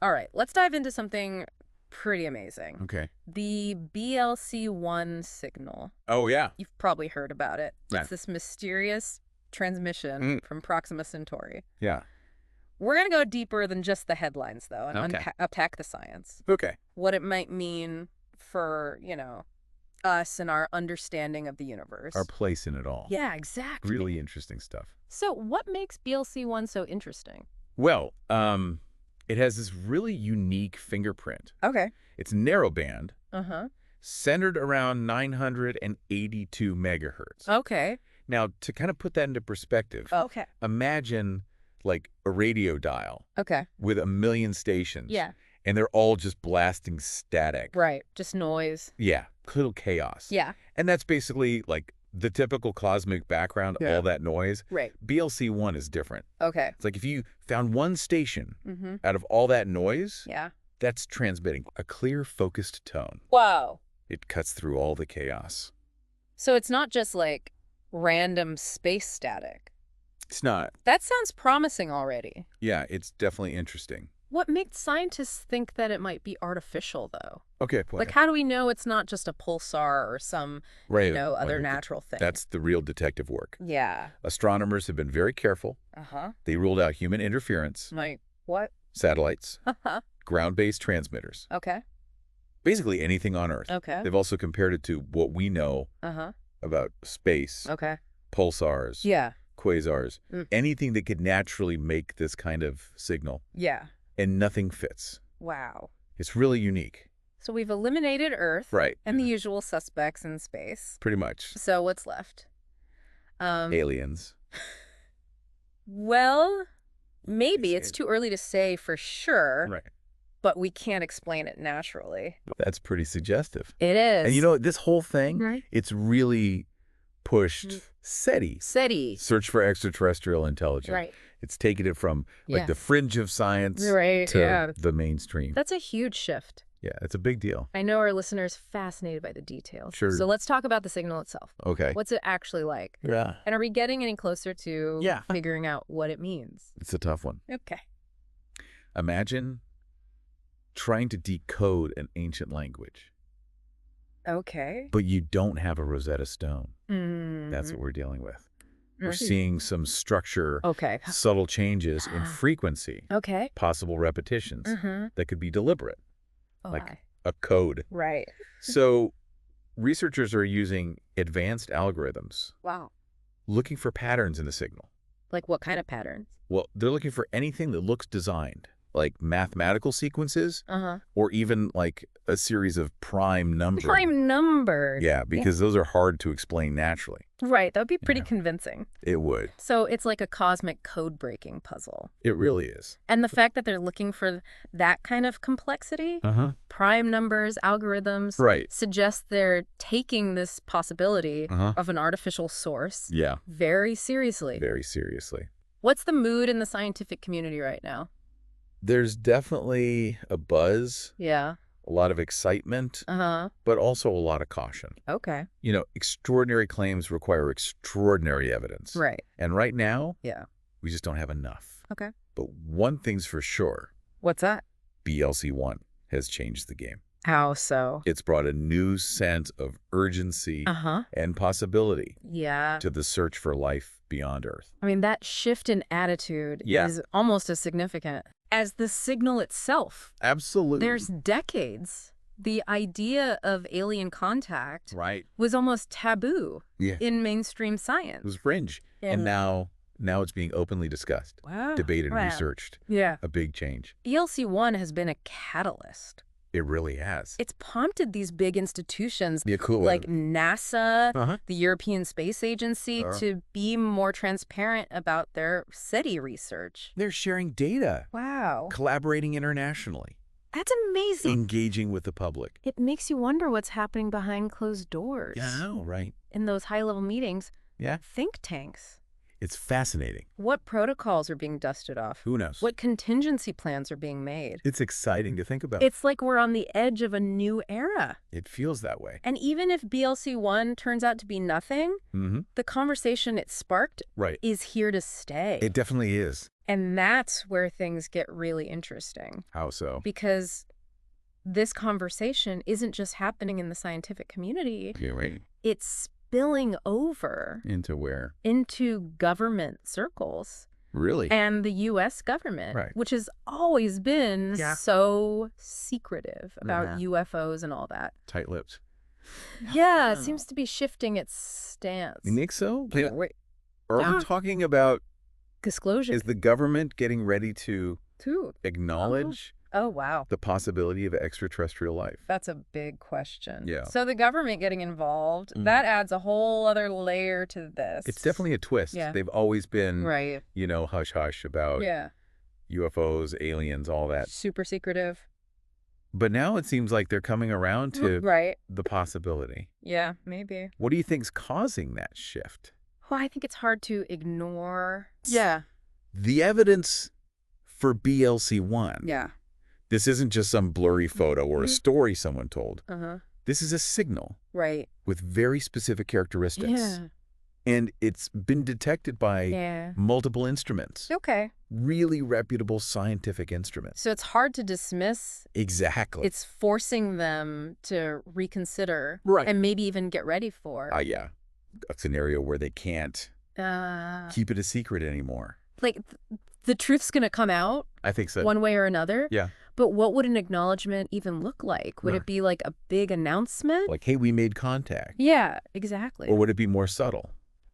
All right, let's dive into something pretty amazing. Okay. The BLC-1 signal. Oh, yeah. You've probably heard about it. Yeah. It's this mysterious transmission from Proxima Centauri. Yeah. We're going to go deeper than just the headlines, though, and unpack the science. Okay. What it might mean for, us and our understanding of the universe. Our place in it all. Yeah, exactly. Really interesting stuff. So what makes BLC-1 so interesting? Well, it has this really unique fingerprint. Okay. It's narrowband, Uh-huh. centered around 982 megahertz. Okay. Now, to kind of put that into perspective, Okay. imagine like a radio dial Okay. with 1,000,000 stations. Yeah. And they're all just blasting static. Right. Just noise. Yeah. Total chaos. Yeah. And that's basically like the typical cosmic background, all that noise. Right. BLC-1 is different. Okay. It's like if you found one station out of all that noise, Yeah. that's transmitting a clear, focused tone. Wow. It cuts through all the chaos. So it's not just like random space static. It's not. That sounds promising already. Yeah, it's definitely interesting. What makes scientists think that it might be artificial, though? Okay, Like, how do we know it's not just a pulsar or some, other natural thing? That's the real detective work. Yeah. Astronomers have been very careful. Uh-huh. They ruled out human interference, Like, what? satellites, Uh-huh. ground-based transmitters, Okay. basically anything on Earth. Okay. They've also compared it to what we know Uh-huh. about space, Okay. pulsars, Yeah. quasars, anything that could naturally make this kind of signal, Yeah. and nothing fits. Wow. It's really unique. So we've eliminated Earth. Right. And the usual suspects in space. Pretty much. So what's left? Aliens. Well, maybe. It's too early to say for sure. Right. But we can't explain it naturally. That's pretty suggestive. It is. And this whole thing, Right. it's really pushed SETI. SETI. Search for Extraterrestrial Intelligence. Right. It's taken it from like the fringe of science to the mainstream. That's a huge shift. Yeah, it's a big deal. I know our listeners fascinated by the details. Sure. So let's talk about the signal itself. Okay. What's it actually like? Yeah. And are we getting any closer to Yeah. figuring out what it means? It's a tough one. Okay. Imagine trying to decode an ancient language, Okay. but you don't have a Rosetta Stone. Mm. That's what we're dealing with. We're Right. seeing some structure, Okay. subtle changes in frequency, Okay. possible repetitions that could be deliberate, Oh, like a code. right. So researchers are using advanced algorithms Wow. looking for patterns in the signal. Like what kind of patterns? Well, they're looking for anything that looks designed, like mathematical sequences Uh-huh. or even like a series of prime numbers. Prime numbers. Yeah, because those are hard to explain naturally. Right. That would be pretty convincing. It would. So it's like a cosmic code-breaking puzzle. It really is. And the fact that they're looking for that kind of complexity, prime numbers, algorithms, Right. suggests they're taking this possibility Uh-huh. of an artificial source Yeah, very seriously. very seriously. What's the mood in the scientific community right now? There's definitely a buzz, Yeah. a lot of excitement, Uh-huh. but also a lot of caution. Okay. Extraordinary claims require extraordinary evidence. Right. And right now, Yeah. we just don't have enough. Okay. But one thing's for sure, What's that? BLC-1 has changed the game. How so? It's brought a new sense of urgency Uh-huh. and possibility Yeah. to the search for life beyond Earth. I mean, that shift in attitude Yeah. is almost as significant as the signal itself. Absolutely. There's decades. The idea of alien contact Right. was almost taboo Yeah. in mainstream science. It was fringe. And now it's being openly discussed, Wow. debated, Wow. researched. Yeah. A big change. BLC-1 has been a catalyst. It really has. It's prompted these big institutions Yeah, cool. like NASA, Uh-huh. the European Space Agency, to be more transparent about their SETI research. They're sharing data, Wow. collaborating internationally, That's amazing. engaging with the public. It makes you wonder what's happening behind closed doors. Yeah, I know, right? In those high-level meetings. Yeah. Think tanks. It's fascinating. What protocols are being dusted off? Who knows? What contingency plans are being made? It's exciting to think about. It's like we're on the edge of a new era. It feels that way. And even if BLC-1 turns out to be nothing, the conversation it sparked Right. is here to stay. It definitely is. And that's where things get really interesting. How so? Because this conversation isn't just happening in the scientific community. Yeah, right. It's spilling over. Into where? Into government circles. Really? And the U.S. government, which has always been so secretive about UFOs and all that. Tight-lipped. Yeah, it seems to be shifting its stance. You think so? Wait. Are we talking about disclosure? Is the government getting ready to acknowledge wow. the possibility of extraterrestrial life? That's a big question. Yeah. So the government getting involved, that adds a whole other layer to this. It's definitely a twist. Yeah. They've always been, right. Hush-hush about UFOs, aliens, all that. Super secretive. But now it seems like they're coming around to the possibility. Yeah, maybe. What do you think's causing that shift? Well, I think it's hard to ignore. Yeah. The evidence for BLC-1. Yeah. This isn't just some blurry photo or a story someone told. This is a signal. Right. With very specific characteristics. Yeah. And it's been detected by multiple instruments. Okay. Really reputable scientific instruments. So it's hard to dismiss. Exactly. It's forcing them to reconsider. Right. And maybe even get ready for. Yeah. A scenario where they can't keep it a secret anymore. Like, the truth's going to come out. I think so. One way or another. Yeah. But what would an acknowledgement even look like? Would it be like a big announcement? Like, hey, we made contact. Yeah, exactly. Or would it be more subtle?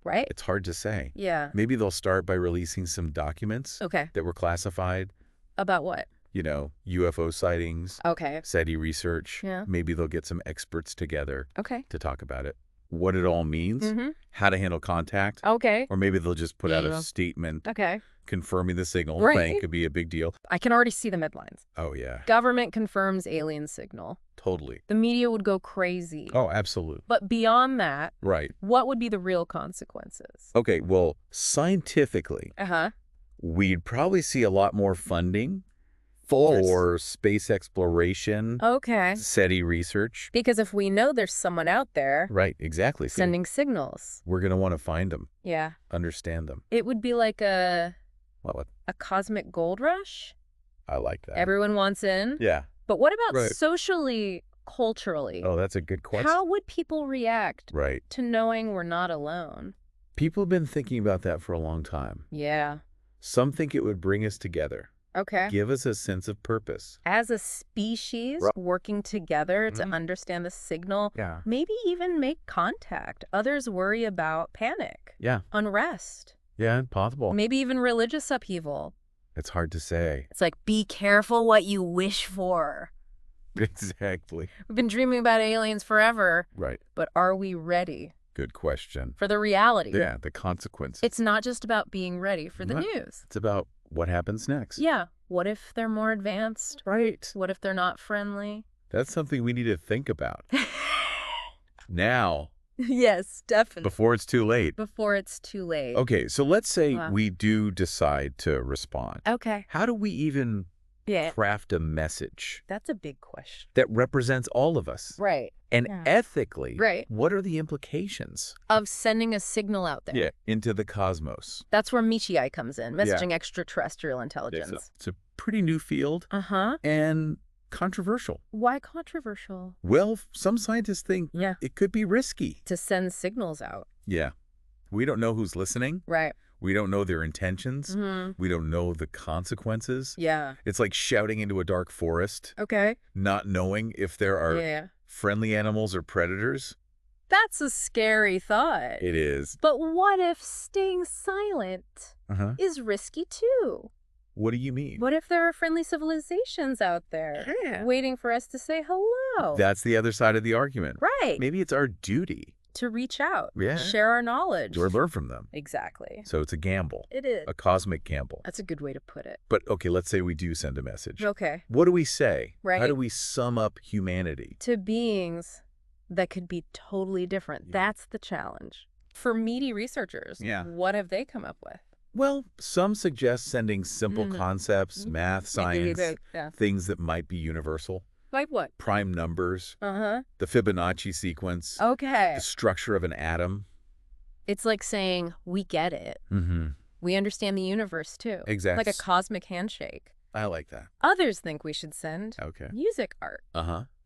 Right. It's hard to say. Yeah. Maybe they'll start by releasing some documents that were classified. About what? UFO sightings. Okay. SETI research. Yeah. Maybe they'll get some experts together to talk about it. What it all means, how to handle contact. Okay. Or maybe they'll just put out a statement confirming the signal. Thing could be a big deal. I can already see the headlines. Oh, yeah. Government confirms alien signal. Totally. The media would go crazy. Oh, absolutely. But beyond that, right. What would be the real consequences? Okay, well, scientifically, we'd probably see a lot more funding for space exploration. Okay. SETI research. Because if we know there's someone out there. Right, exactly. Sending signals. We're going to want to find them. Yeah. Understand them. It would be like a What? A cosmic gold rush. I like that. Everyone wants in. Yeah. But what about socially, culturally? Oh, that's a good question. How would people react right. to knowing we're not alone? People have been thinking about that for a long time. Yeah. Some think it would bring us together. Okay. Give us a sense of purpose. As a species, working together to understand the signal. Yeah. Maybe even make contact. Others worry about panic. Yeah. Unrest. Yeah, possible. Maybe even religious upheaval. It's hard to say. It's like, be careful what you wish for. Exactly. We've been dreaming about aliens forever. Right. But are we ready? Good question. For the reality. Yeah, the consequences. It's not just about being ready for the news. It's about what happens next. Yeah. What if they're more advanced? Right. What if they're not friendly? That's something we need to think about. Now. Yes, definitely. Before it's too late. Before it's too late. Okay, so let's say we do decide to respond. Okay. How do we even craft a message? That's a big question. That represents all of us. Right. And ethically, what are the implications? Of sending a signal out there. Yeah, into the cosmos. That's where Michii comes in, messaging extraterrestrial intelligence. It's a pretty new field. And controversial. Why controversial? Well, some scientists think it could be risky. To send signals out. Yeah. We don't know who's listening. Right. We don't know their intentions. We don't know the consequences. Yeah. It's like shouting into a dark forest. Okay. Not knowing if there are friendly animals or predators. That's a scary thought. It is. But what if staying silent is risky too? What do you mean? What if there are friendly civilizations out there waiting for us to say hello? That's the other side of the argument. Right. Maybe it's our duty. To reach out. Yeah. Share our knowledge. Or learn from them. Exactly. So it's a gamble. It is. A cosmic gamble. That's a good way to put it. But, okay, let's say we do send a message. Okay. What do we say? Right. How do we sum up humanity? To beings that could be totally different. Yeah. That's the challenge. For meaty researchers, what have they come up with? Well, some suggest sending simple concepts, math, science, things that might be universal. Like what? Prime numbers. The Fibonacci sequence. Okay. The structure of an atom. It's like saying, we get it. We understand the universe, too. Exactly. Like a cosmic handshake. I like that. Others think we should send music art.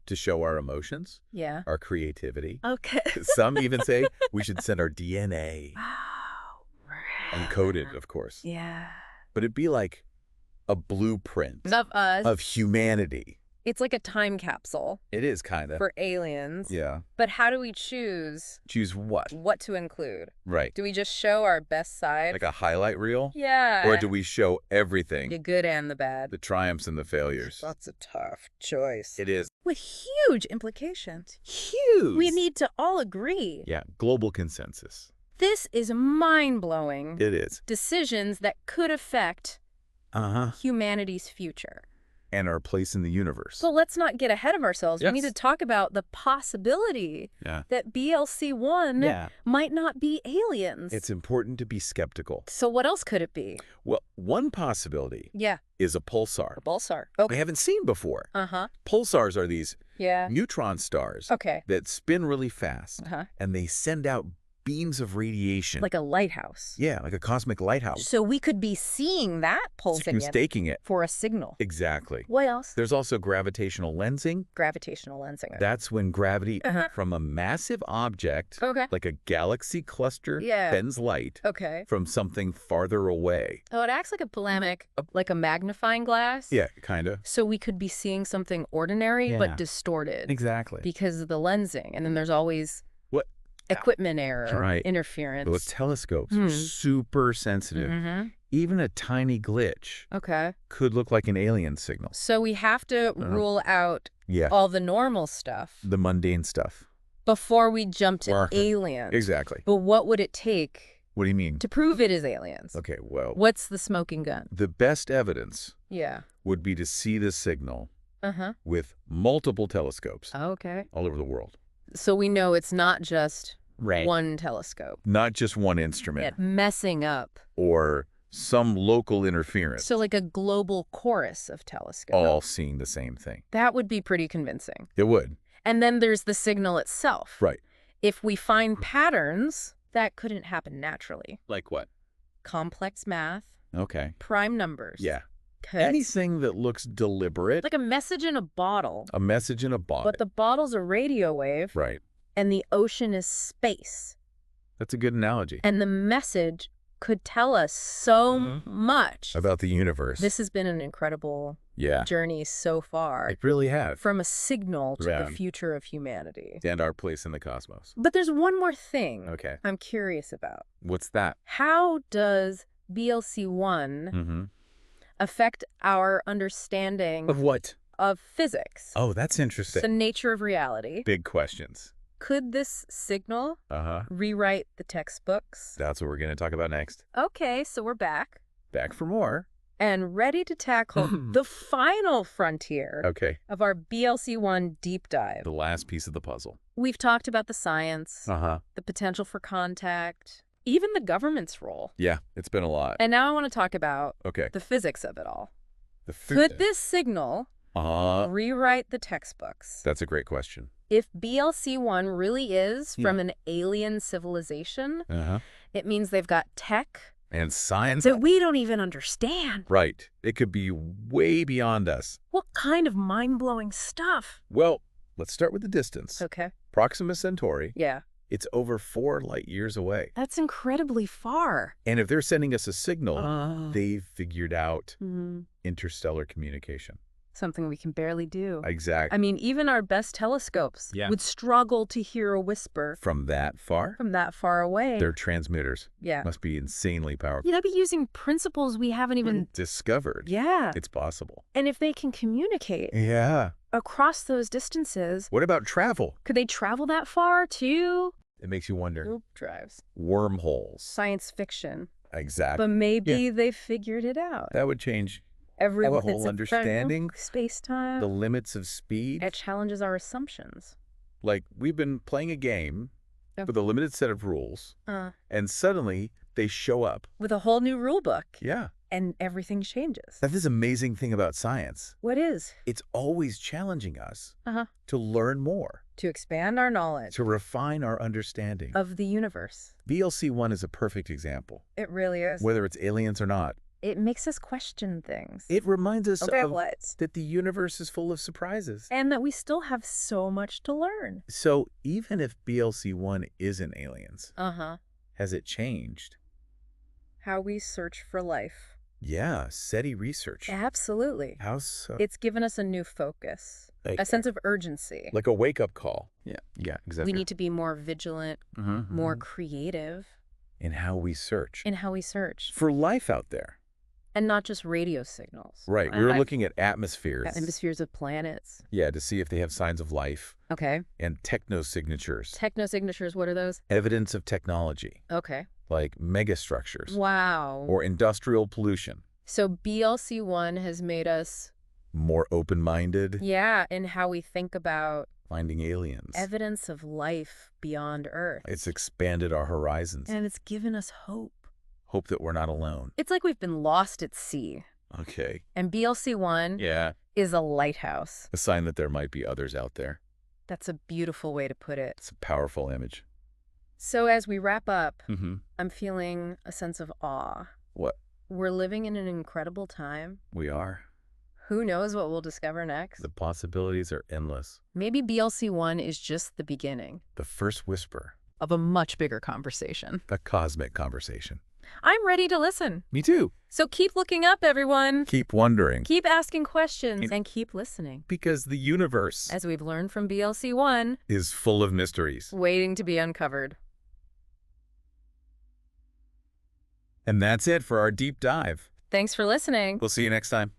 To show our emotions. Yeah. Our creativity. Okay. Some even say we should send our DNA. Oh, really? Encoded, of course. Yeah. But it'd be like a blueprint. Of us. Of humanity. It's like a time capsule. It is, kind of. For aliens. Yeah. But how do we choose? Choose what? What to include. Right. Do we just show our best side? Like a highlight reel? Yeah. Or do we show everything? The good and the bad. The triumphs and the failures. That's a tough choice. It is. With huge implications. Huge. We need to all agree. Yeah, global consensus. This is mind-blowing. It is. Decisions that could affect humanity's future. And our place in the universe. So let's not get ahead of ourselves. Yes. We need to talk about the possibility that BLC-1 might not be aliens. It's important to be skeptical. So what else could it be? Well, one possibility is a pulsar. A pulsar. Okay. We haven't seen before. Pulsars are these neutron stars that spin really fast, and they send out beams of radiation. Like a lighthouse. Yeah, like a cosmic lighthouse. So we could be seeing that pulsing staking it for a signal. Exactly. What else? There's also gravitational lensing. Gravitational lensing. That's when gravity from a massive object, like a galaxy cluster, bends light from something farther away. Oh, it acts like a polemic, like a magnifying glass? Yeah, kind of. So we could be seeing something ordinary but distorted. Exactly. Because of the lensing. And then there's always equipment error, interference. Those telescopes are super sensitive. Even a tiny glitch could look like an alien signal. So we have to rule out all the normal stuff. The mundane stuff. Before we jump to aliens. Exactly. But what would it take? What do you mean? To prove it is aliens. Okay, well. What's the smoking gun? The best evidence would be to see the signal with multiple telescopes all over the world. So we know it's not just one telescope. Not just one instrument. Messing up. Or some local interference. So like a global chorus of telescopes. All seeing the same thing. That would be pretty convincing. It would. And then there's the signal itself. Right. If we find patterns, that couldn't happen naturally. Like what? Complex math. Okay. Prime numbers. Yeah. Anything that looks deliberate. Like a message in a bottle. A message in a bottle. But the bottle's a radio wave. Right. And the ocean is space. That's a good analogy. And the message could tell us so much. About the universe. This has been an incredible journey so far. It really has. From a signal to the future of humanity. And our place in the cosmos. But there's one more thing I'm curious about. What's that? How does BLC-1 affect our understanding of what? Of physics. Oh, that's interesting. The nature of reality. Big questions. Could this signal rewrite the textbooks? That's what we're going to talk about next. Okay, so we're back. Back for more. And ready to tackle the final frontier of our BLC-1 deep dive. The last piece of the puzzle. We've talked about the science, the potential for contact, even the government's role. Yeah, it's been a lot. And now I want to talk about the physics of it all. Could this signal rewrite the textbooks? That's a great question. If BLC-1 really is from an alien civilization, it means they've got tech and science that we don't even understand. Right. It could be way beyond us. What kind of mind-blowing stuff? Well, let's start with the distance. Okay. Proxima Centauri. Yeah. It's over 4 light years away. That's incredibly far. And if they're sending us a signal, they've figured out interstellar communication. Something we can barely do. Exactly. I mean, even our best telescopes would struggle to hear a whisper. From that far? From that far away. Their transmitters must be insanely powerful. They'd be using principles we haven't even discovered. Yeah. It's possible. And if they can communicate across those distances. What about travel? Could they travel that far too? It makes you wonder. Loop drives. Wormholes. Science fiction. Exactly. But maybe they figured it out. That would change every whole understanding. Space-time. The limits of speed. It challenges our assumptions. Like, we've been playing a game with a limited set of rules, and suddenly they show up. With a whole new rule book. Yeah. And everything changes. That's this amazing thing about science. What is? It's always challenging us to learn more. To expand our knowledge. To refine our understanding. Of the universe. BLC-1 is a perfect example. It really is. Whether it's aliens or not. It makes us question things. It reminds us that the universe is full of surprises. And that we still have so much to learn. So even if BLC-1 isn't aliens, has it changed? How we search for life. Yeah, SETI research. Absolutely. How so? It's given us a new focus, a sense of urgency. Like a wake-up call. Yeah, exactly. We need to be more vigilant, more creative. In how we search. For life out there. And not just radio signals. Right. We were looking at atmospheres. Atmospheres of planets. Yeah, to see if they have signs of life. Okay. And technosignatures. Technosignatures, what are those? Evidence of technology. Okay. Like megastructures. Wow. Or industrial pollution. So BLC-1 has made us more open-minded. Yeah, in how we think about finding aliens. Evidence of life beyond Earth. It's expanded our horizons. And it's given us hope. Hope that we're not alone. It's like we've been lost at sea. Okay. And BLC-1 is a lighthouse. A sign that there might be others out there. That's a beautiful way to put it. It's a powerful image. So as we wrap up, I'm feeling a sense of awe. What? We're living in an incredible time. We are. Who knows what we'll discover next? The possibilities are endless. Maybe BLC-1 is just the beginning. The first whisper. Of a much bigger conversation. A cosmic conversation. I'm ready to listen. Me too. So keep looking up, everyone. Keep wondering. Keep asking questions and keep listening. Because the universe, as we've learned from BLC-1, is full of mysteries. Waiting to be uncovered. And that's it for our deep dive. Thanks for listening. We'll see you next time.